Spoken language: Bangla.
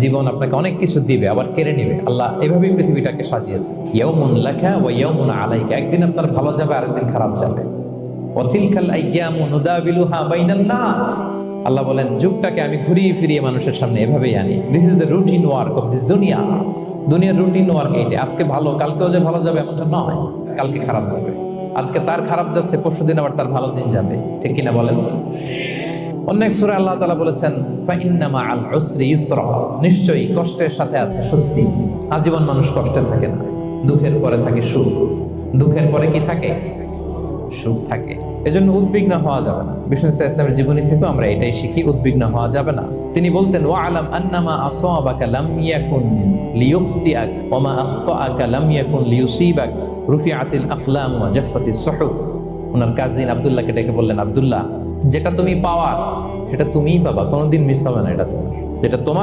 জীবন আপনাকে অনেক কিছু দিবে, আবার কেড়ে নিবে। আল্লাহ এভাবেই পৃথিবীটাকে সাজিয়েছে। ইয়াউমুন লাকা ওয়া ইয়াউমুন আলাইকা, একদিন আপনার ভালো যাবে, আরেকদিন খারাপ যাবে। ওয়া তিলকাল আইয়ামু নুদাবিলুহা বাইনান নাস, আল্লাহ বলেন যুগটাকে আমি ঘুরিয়ে ফিরিয়ে মানুষের সামনে এভাবেই আনি। This is the routine work of this দুনিয়া। দুনিয়ার রুটিন ওয়ার্ক এইটা। আজকে ভালো, কালকেও যে ভালো যাবে এমনটা নয়, কালকে খারাপ যাবে। আজকে তার খারাপ যাচ্ছে, পরশুদিন আবার তার ভালো দিন যাবে, ঠিক কিনা বলেন? অন্য এক সূরায় আল্লাহ তাআলা বলেছেন ফাইন্না মাআল উসরি ইউসরা, নিশ্চয়ই কষ্টের সাথে আছে স্বস্তি। আজীবন মানুষ কষ্টে থাকে না, দুঃখের পরে থাকে সুখ, দুঃখের পরে কি থাকে? সুখ থাকে। এজন্য উদ্বিগ্ন হওয়া যাবে না। বিষ্ণু ইসলামের জীবনী থেকে আমরা এটাই শিখি, উদ্বিগ্ন হওয়া যাবে না। তিনি বলতেন ওয়া আলাম আন্নামা আসাবাকা লাম ইয়াকুন লিয়ুখতিআক ওয়া মা আখতাআকা লাম ইয়াকুন লিয়ুসিবাক রুফিআতিল আকলাম ওয়া জাফফাতিস সুহুফ। ওনার কাজিন আব্দুল্লাহকে ডেকে বললেন, আব্দুল্লাহ, যেটা তুমি পাওয়ার সেটা তুমিই পাবা, কোনোদিন মিস হবে না। এটা তোমার, যেটা তোমার